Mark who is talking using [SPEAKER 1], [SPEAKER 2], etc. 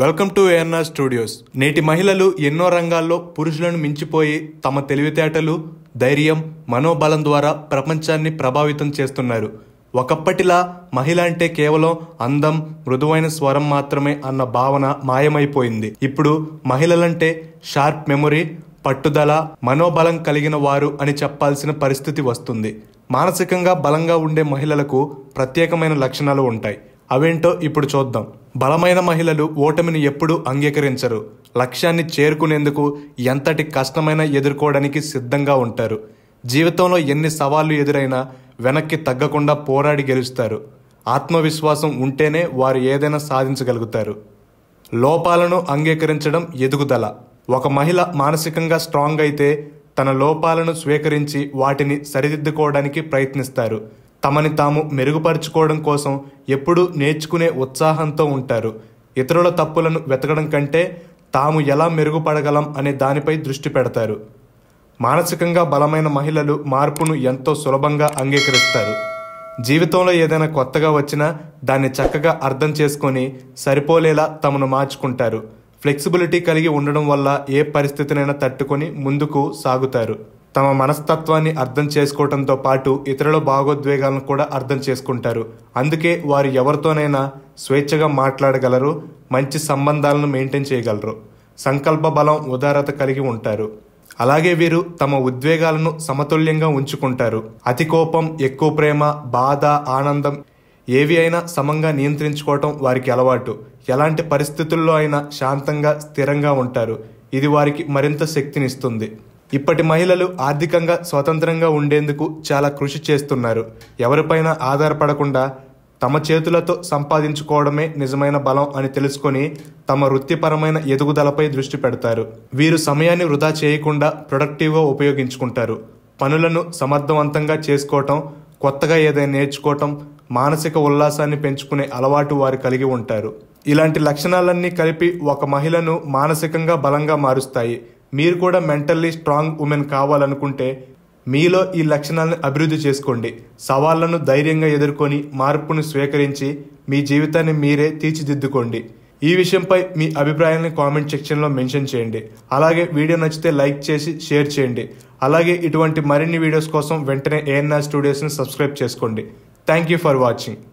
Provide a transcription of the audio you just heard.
[SPEAKER 1] Welcome to ANR studios. నేటి మహిళలు ఎన్నో రంగాల్లో పురుషులను మించిపోయి తమ తెలివితేటలు, ధైర్యం, మనోబలం ద్వారా ప్రపంచాన్ని ప్రభావితం చేస్తున్నారు. ఒకప్పటిలా మహిళ అంటే కేవలం అందం, మృదువైన స్వరం మాత్రమే అన్న భావన మాయమైపోయింది. ఇప్పుడు మహిళలంటే షార్ప్ మెమొరీ, పట్టుదల, మనోబలం కలిగిన వారు అని చెప్పాల్సిన పరిస్థితి వస్తుంది. మానసికంగా బలంగా ఉండే మహిళలకు ప్రత్యేకమైన లక్షణాలు ఉంటాయి. అవేంటో ఇప్పుడు చూద్దాం. బలమైన మహిళలు ఓటమిని ఎప్పుడూ అంగీకరించరు. లక్ష్యాన్ని చేరుకునేందుకు ఎంతటి కష్టమైనా ఎదుర్కోవడానికి సిద్ధంగా ఉంటారు. జీవితంలో ఎన్ని సవాళ్లు ఎదురైనా వెనక్కి తగ్గకుండా పోరాడి గెలుస్తారు. ఆత్మవిశ్వాసం ఉంటేనే వారు ఏదైనా సాధించగలుగుతారు. లోపాలను అంగీకరించడం ఎదుగుదల. ఒక మహిళ మానసికంగా స్ట్రాంగ్ అయితే తన లోపాలను స్వీకరించి వాటిని సరిదిద్దుకోవడానికి ప్రయత్నిస్తారు. తమని తాము మెరుగుపరుచుకోవడం కోసం ఎప్పుడూ నేర్చుకునే ఉత్సాహంతో ఉంటారు. ఇతరుల తప్పులను వెతకడం కంటే తాము ఎలా మెరుగుపడగలం అనే దానిపై దృష్టి పెడతారు. మానసికంగా బలమైన మహిళలు మార్పును ఎంతో సులభంగా అంగీకరిస్తారు. జీవితంలో ఏదైనా కొత్తగా వచ్చినా దాన్ని చక్కగా అర్థం చేసుకొని సరిపోలేలా తమను మార్చుకుంటారు. ఫ్లెక్సిబిలిటీ కలిగి ఉండడం వల్ల ఏ పరిస్థితినైనా తట్టుకొని ముందుకు సాగుతారు. తమ మనస్తత్వాన్ని అర్థం చేసుకోవడంతో పాటు ఇతరుల భావోద్వేగాలను కూడా అర్థం చేసుకుంటారు. అందుకే వారు ఎవరితోనైనా స్వేచ్ఛగా మాట్లాడగలరు, మంచి సంబంధాలను మెయింటైన్ చేయగలరు. సంకల్ప బలం, ఉదారత కలిగి ఉంటారు. అలాగే వీరు తమ ఉద్వేగాలను సమతుల్యంగా ఉంచుకుంటారు. అతి కోపం, ఎక్కువ ప్రేమ, బాధ, ఆనందం ఏవి అయినా సమంగా నియంత్రించుకోవటం వారికి అలవాటు. ఎలాంటి పరిస్థితుల్లో అయినా శాంతంగా, స్థిరంగా ఉంటారు. ఇది వారికి మరింత శక్తినిస్తుంది. ఇప్పటి మహిళలు ఆర్థికంగా స్వతంత్రంగా ఉండేందుకు చాలా కృషి చేస్తున్నారు. ఎవరిపైనా ఆధారపడకుండా తమ చేతులతో సంపాదించుకోవడమే నిజమైన బలం అని తెలుసుకొని తమ వృత్తిపరమైన ఎదుగుదలపై దృష్టి పెడతారు. వీరు సమయాన్ని వృధా చేయకుండా ప్రొడక్టివ్గా ఉపయోగించుకుంటారు. పనులను సమర్థవంతంగా చేసుకోవటం, కొత్తగా ఏదైనా నేర్చుకోవటం, మానసిక ఉల్లాసాన్ని పెంచుకునే అలవాటు వారు కలిగి ఉంటారు. ఇలాంటి లక్షణాలన్నీ కలిపి ఒక మహిళను మానసికంగా బలంగా మారుస్తాయి. మీరు కూడా మెంటల్లీ స్ట్రాంగ్ ఉమెన్ కావాలనుకుంటే మీలో ఈ లక్షణాలను అభివృద్ధి చేసుకోండి. సవాళ్లను ధైర్యంగా ఎదుర్కొని మార్పును స్వీకరించి మీ జీవితాన్ని మీరే తీర్చిదిద్దుకోండి. ఈ విషయంపై మీ అభిప్రాయాన్ని కామెంట్ సెక్షన్లో మెన్షన్ చేయండి. అలాగే వీడియో నచ్చితే లైక్ చేసి షేర్ చేయండి. అలాగే ఇటువంటి మరిన్ని వీడియోస్ కోసం వెంటనే ఏఎన్ఆర్ స్టూడియోస్ని సబ్స్క్రైబ్ చేసుకోండి. Thank you for watching.